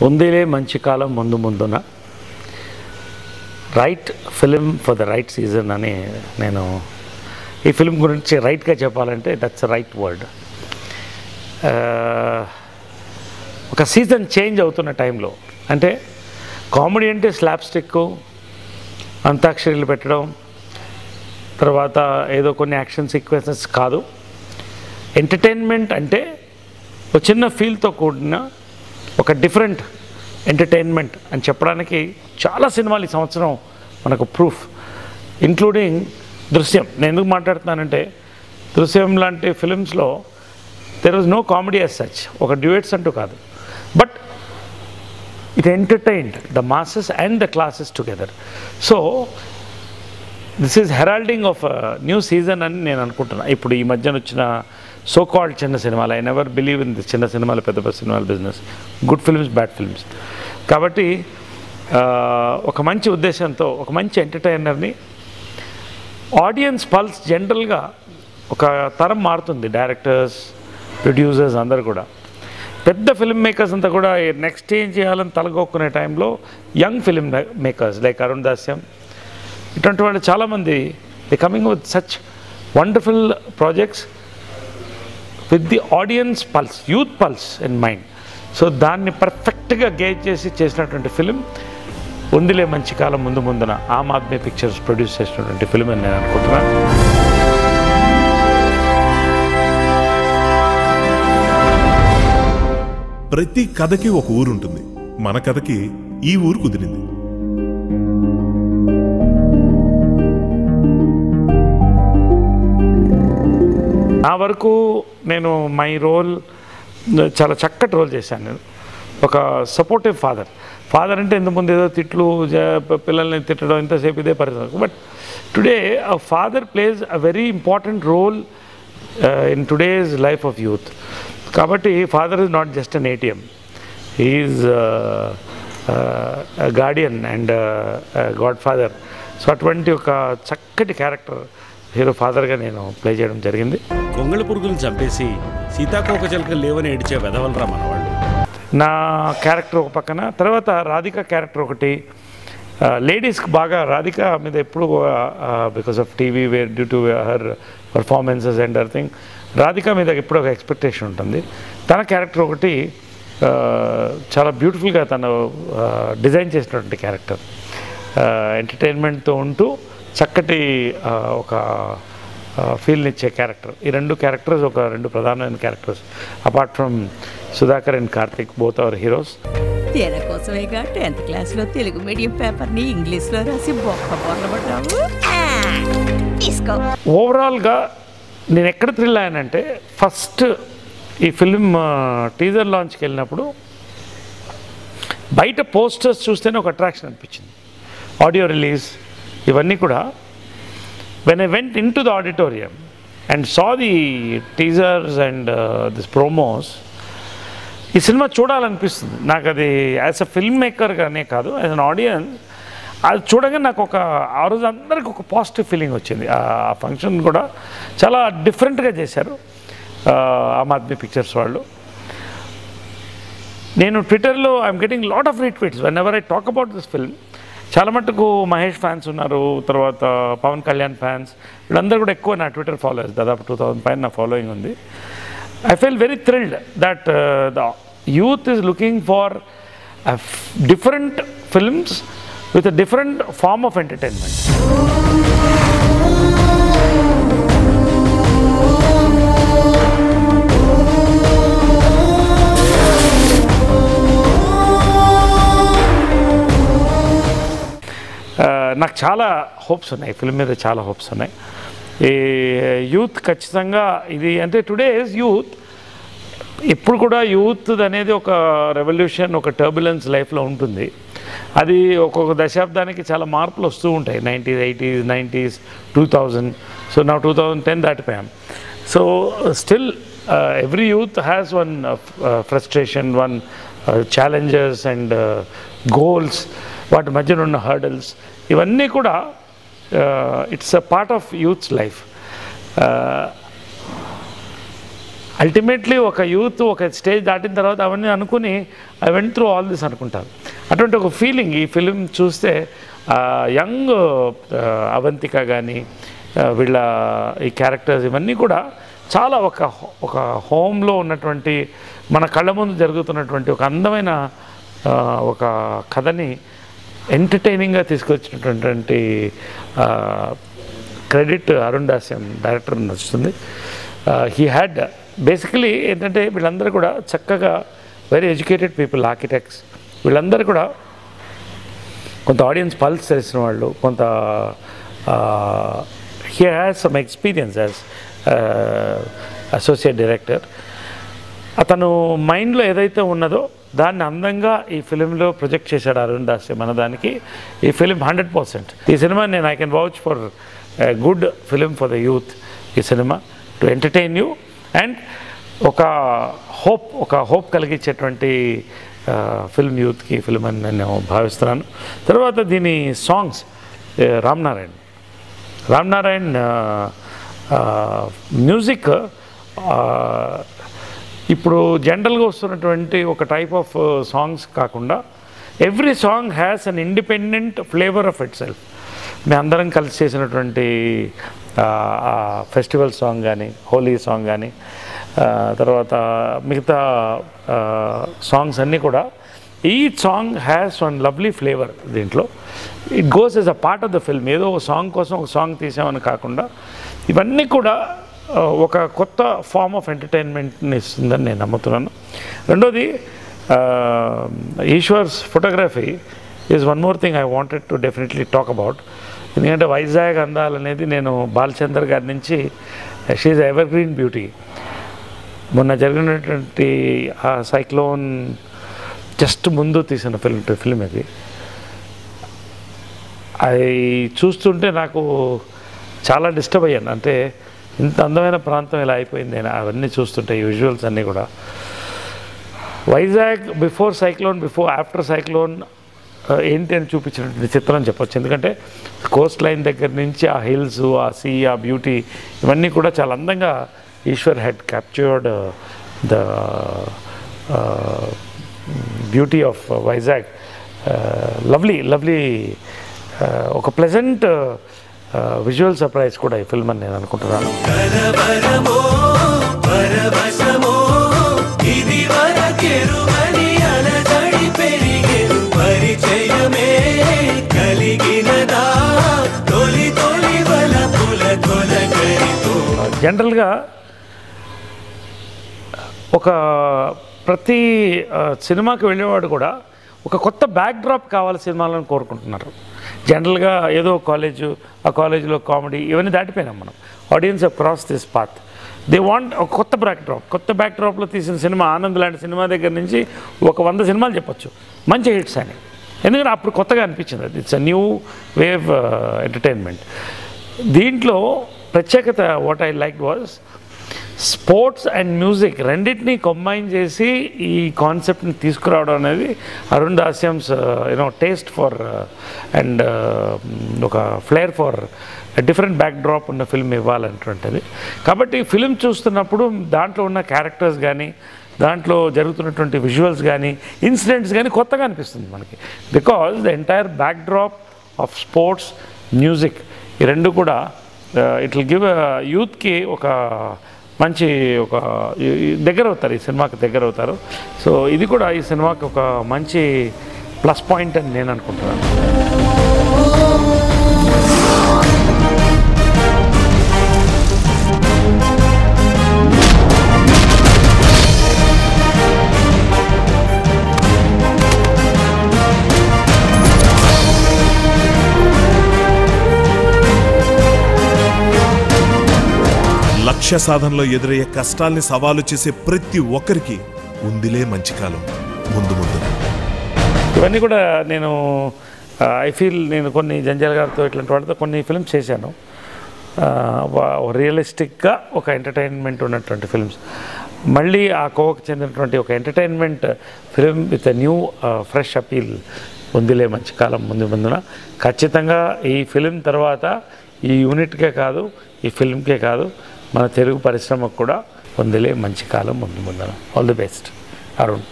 ఉందిలే మంచి కాలం ముందు ముందున right film for the right season అని నేను ఈ ఫిలిం గురించి రైట్గా చెప్పాలంటే దట్స్ రైట్ వర్డ్. ఒక సీజన్ చేంజ్ అవుతున్న టైంలో, అంటే కామెడీ అంటే స్లాప్ స్టిక్, అంతాక్షరీలు పెట్టడం, తర్వాత ఏదో కొన్ని యాక్షన్ సీక్వెన్సెస్ కాదు. ఎంటర్టైన్మెంట్ అంటే ఒక చిన్న ఫీల్తో కూడిన ఒక డిఫరెంట్ ఎంటర్టైన్మెంట్ అని చెప్పడానికి చాలా సినిమాలు ఈ సంవత్సరం మనకు ప్రూఫ్, ఇంక్లూడింగ్ దృశ్యం. నేను ఎందుకు మాట్లాడుతున్నానంటే దృశ్యం లాంటి ఫిలిమ్స్లో there was no comedy as such, ఒక డ్యూయట్స్ అంటూ కాదు, but it entertained the masses and the classes together. So this is heralding of new season అని నేను అనుకుంటున్నాను. ఇప్పుడు ఈ మధ్యన వచ్చిన సో కాల్డ్ చిన్న సినిమాలు, I never believe in this చిన్న సినిమాలు పెద్ద పెద్ద సినిమాల business, good films bad films. కాబట్టి ఒక మంచి ఉద్దేశంతో ఒక మంచి ఎంటర్టైనర్ని, ఆడియన్స్ పల్స్ జనరల్గా ఒక తరం మారుతుంది, డైరెక్టర్స్, ప్రొడ్యూసర్స్ అందరు కూడా. పెద్ద ఫిల్మ్ మేకర్స్ అంతా కూడా నెక్స్ట్ ఏం చేయాలని తలగొక్కునే టైంలో young film makers like Arun Dasyam ఇటువంటి వాళ్ళు చాలామంది the coming with such wonderful projects with the audience pulse, youth pulse in mind. So దాన్ని పర్ఫెక్ట్గా గేజ్ చేసి చేసినటువంటి ఫిలిం ఉందిలే మంచి కాలం ముందు ముందున ఆమ్ ఆద్మీ పిక్చర్స్ ప్రొడ్యూస్ చేసినటువంటి ఫిలిం అని నేను అనుకుంటున్నాను. ప్రతి కథకి ఒక ఊరు ఉంటుంది, మన కథకి ఈ ఊరు కుదిరింది. నా వరకు నేను మై రోల్ చాలా చక్కటి రోల్ చేశాను. నేను ఒక సపోర్టివ్ ఫాదర్ అంటే ఇంతకుముందు ఏదో తిట్లు, పిల్లల్ని తిట్టడం, ఇంతసేపు ఇదే పరిస్థితి. But today a father plays a very important role in today's life of youth. కాబట్టి father is not just an ATM, he is guardian and godfather. So అటువంటి ఒక చక్కటి క్యారెక్టర్ హీరో ఫాదర్గా నేను ప్లే చేయడం జరిగింది. గొంగళ పురుగులను చంపేసి సీతాకోక చిలుకలు లేవని ఏడిచే వెదవలరా మనవాళ్ళు. నా క్యారెక్టర్ ఒక పక్కన, తర్వాత రాధిక క్యారెక్టర్ ఒకటి. లేడీస్కి బాగా రాధిక మీద ఎప్పుడు because of TV where due to her performances and everything, Radhika మీద ఎప్పుడు ఒక ఎక్స్పెక్టేషన్ ఉంటుంది. తన క్యారెక్టర్ ఒకటి చాలా బ్యూటిఫుల్గా తను డిజైన్ చేసినటువంటి క్యారెక్టర్, ఎంటర్టైన్మెంట్తో ఉంటూ చక్కటి ఒక ఫీల్ని ఇచ్చే క్యారెక్టర్. ఈ రెండు క్యారెక్టర్స్ ఒక రెండు ప్రధానమైన characters apart from Sudhakar and Karthik, both hour heroes. తేన కోసమేగా 10th క్లాస్లో తెలుగు మీడియం పేపర్ని ఇంగ్లీష్లో రాసి బొక్కబొర్లబడ్డావు. ఓవరాల్గా నేను ఎక్కడ థ్రిల్ అయ్యానంటే, ఫస్ట్ ఈ ఫిల్మ్ టీజర్ లాంచ్కి వెళ్ళినప్పుడు బయట పోస్టర్స్ చూస్తేనే ఒక అట్రాక్షన్ అనిపించింది. ఆడియో రిలీజ్ ఇవన్నీ కూడా when I went into the auditorium and saw the teasers and this promos, ఈ సినిమా చూడాలనిపిస్తుంది నాకు. అది యాజ్ అ ఫిల్మ్ మేకర్గానే కాదు, యాజ్ అన్ ఆడియన్స్ అది చూడగానే నాకు ఒక ఆ రోజు అందరికి ఒక పాజిటివ్ ఫీలింగ్ వచ్చింది. ఆ ఫంక్షన్ కూడా చాలా డిఫరెంట్గా చేశారు ఆమ్ ఆద్మీ పిక్చర్స్ వాళ్ళు. నేను ట్విట్టర్లో I'm getting lot of retweets when ever I talk about this film. చాలా మటుకు మహేష్ ఫ్యాన్స్ ఉన్నారు, తర్వాత పవన్ కళ్యాణ్ ఫ్యాన్స్, వీళ్ళందరూ కూడా ఎక్కువ నా ట్విట్టర్ ఫాలోవర్స్, దాదాపు 2000 పైన నా ఫాలోయింగ్ ఉంది. I feel very thrilled that the youth is looking far different films with a different form of entertainment. నాకు చాలా హోప్స్ ఉన్నాయి ఫిల్మ్ మీద, చాలా హోప్స్ ఉన్నాయి. ఈ యూత్ ఖచ్చితంగా ఇది అంటే టుడేస్ యూత్ ఇప్పుడు కూడా యూత్ అనేది ఒక రెవల్యూషన్, ఒక టర్బులెన్స్ లైఫ్లో ఉంటుంది. అది ఒక్కొక్క దశాబ్దానికి చాలా మార్పులు వస్తూ ఉంటాయి. 90s, 80s, 90s, 2000. సో నా 2010 దాటిపోయాం. So still every youth has one frustration, one challenges and goals, వాటి మధ్యన ఉన్న హర్డల్స్, ఇవన్నీ కూడా it's a part of youth's life. Ultimately ఒక యూత్ ఒక స్టేజ్ దాటిన తర్వాత అవన్నీ అనుకుని I went through all this అనుకుంటారు. అటువంటి ఒక ఫీలింగ్ ఈ ఫిలిం చూస్తే యంగ్ అవంతిక కానీ వీళ్ళ ఈ క్యారెక్టర్స్ ఇవన్నీ కూడా చాలా ఒక హోమ్లో ఉన్నటువంటి మన కళ్ళ ముందు జరుగుతున్నటువంటి ఒక అందమైన ఒక కథని ఎంటర్టైనింగ్గా తీసుకొచ్చినటువంటి క్రెడిట్ అరుణ్ దాస్యం డైరెక్టర్ నచ్చుతుంది. హీ హ్యాడ్ బేసికలీ ఏంటంటే వీళ్ళందరూ కూడా చక్కగా వెరీ ఎడ్యుకేటెడ్ పీపుల్, ఆర్కిటెక్ట్స్, వీళ్ళందరూ కూడా కొంత ఆడియన్స్ పల్స్ తెలిసిన వాళ్ళు, కొంత he has some experience as associate director. అతను మైండ్లో ఏదైతే ఉన్నదో దాన్ని అందంగా ఈ ఫిలింలో ప్రొజెక్ట్ చేశాడు అరుణ్ దాస్యం అన్నదానికి ఈ ఫిలిం 100%. ఈ సినిమా నేను I can vouch for good film for the youth. ఈ సినిమా టు ఎంటర్టైన్ యూ అండ్ ఒక హోప్ కలిగించేటువంటి ఫిల్మ్ యూత్కి ఫిల్మ్ అని నేను భావిస్తున్నాను. తర్వాత దీని సాంగ్స్ రామ్ నారాయణ్ మ్యూజిక్ ఇప్పుడు జనరల్గా వస్తున్నటువంటి ఒక టైప్ ఆఫ్ సాంగ్స్ కాకుండా every song has an independent flavour of it self. మేము అందరం కలిసి చేసినటువంటి ఫెస్టివల్ సాంగ్ కానీ, హోలీ సాంగ్ కానీ, తర్వాత మిగతా సాంగ్స్ అన్నీ కూడా each song has one lovely flavour. దీంట్లో it goes as a part of the film. ఏదో ఒక సాంగ్ కోసం ఒక సాంగ్ తీసామని కాకుండా ఇవన్నీ కూడా ఒక కొత్త ఫార్మ్ ఆఫ్ ఎంటర్టైన్మెంట్ని ఇస్తుందని నేను నమ్ముతున్నాను. రెండోది Ishwar's photography is one more thing I wanted to definitely talk about. ఎందుకంటే వైజాగ్ అందాలనేది నేను బాలచందర్ గారి నుంచి షీఈ్ ఎవర్ గ్రీన్ బ్యూటీ. మొన్న జరిగినటువంటి ఆ సైక్లోన్ జస్ట్ ముందు తీసిన ఫిల్మ్ ఇది. అది చూస్తుంటే నాకు చాలా డిస్టర్బ్ అయ్యాను. అంటే ఇంత అందమైన ప్రాంతం ఇలా అయిపోయింది నేను అవన్నీ చూస్తుంటే ఈ విజువల్స్ అన్నీ కూడా. Vizag before cyclone, before after cyclone ఏంటి అని చూపించినటువంటి చిత్రం చెప్పొచ్చు. ఎందుకంటే కోస్ట్ లైన్ దగ్గర నుంచి ఆ హిల్స్, ఆ సీ, ఆ బ్యూటీ ఇవన్నీ కూడా చాలా అందంగా Eshwar had captured the beauty of Vizag. Lovely ఒక ప్లెజెంట్ విజువల్ సర్ప్రైజ్ కూడా ఈ ఫిల్మ్ అని నేను అనుకుంటున్నాను. జనరల్గా ఒక ప్రతి సినిమాకి వెళ్ళేవాడు కూడా ఒక కొత్త బ్యాక్డ్రాప్ కావాలి సినిమాలను కోరుకుంటున్నారు. జనరల్గా ఏదో కాలేజు, ఆ కాలేజీలో కామెడీ ఇవన్నీ దాటిపోయినాం మనం. Audience cross this path. They want ఒక కొత్త బ్యాక్డ్రాప్లో తీసిన సినిమా. ఆనంద్ లాంటి సినిమా దగ్గర నుంచి ఒక 100 సినిమాలు చెప్పొచ్చు మంచి హిట్స్ అని. ఎందుకంటే అప్పుడు కొత్తగా అనిపించింది. అది it's a new wave entertainment. దీంట్లో ప్రత్యేకత what I like was sports and music రెండింటినీ కంబైన్ చేసి ఈ కాన్సెప్ట్ని తీసుకురావడం అనేది అరుణ్ దాస్యంస్ టేస్ట్ ఫర్ అండ్ ఒక ఫ్లేర్ ఫర్ డిఫరెంట్ బ్యాక్డ్రాప్ ఉన్న ఫిల్మ్ ఇవ్వాలన్నటువంటిది. కాబట్టి ఫిల్మ్ చూస్తున్నప్పుడు దాంట్లో ఉన్న క్యారెక్టర్స్ కానీ, దాంట్లో జరుగుతున్నటువంటి విజువల్స్ కానీ, ఇన్సిడెంట్స్ కానీ కొత్తగా అనిపిస్తుంది మనకి. Because the entire backdrop of sports, music ఈ రెండు కూడా ఇట్ విల్ గివ్ యూత్కి ఒక మంచి ఒక దగ్గర అవుతారు, ఈ సినిమాకి దగ్గర అవుతారు. సో ఇది కూడా ఈ సినిమాకి ఒక మంచి ప్లస్ పాయింట్ అని నేను అనుకుంటున్నాను. లక్ష్య సాధనలో ఎదురయ్యే కష్టాల్ని సవాలు చేసే ప్రతి ఒక్కరికి ఉందిలే మంచి కాలం ముందు. ఇవన్నీ కూడా నేను ఐ ఫీల్ నేను కొన్ని జంజాల్ గారితో ఇట్లాంటి వాళ్ళతో కొన్ని ఫిల్మ్స్ చేశాను. రియలిస్టిక్గా ఒక ఎంటర్టైన్మెంట్ ఉన్నటువంటి ఫిల్మ్స్. మళ్ళీ ఆ కోవకు చెందినటువంటి ఒక entertainment film with a new fresh appeal ఉందిలే మంచి కాలం ముందున. ఖచ్చితంగా ఈ ఫిలిం తర్వాత ఈ యూనిట్కే కాదు, ఈ ఫిల్మ్కే కాదు, మన తెలుగు పరిశ్రమకు కూడా ఉందిలే మంచి కాలం ముందు ముందర. All the best Arun.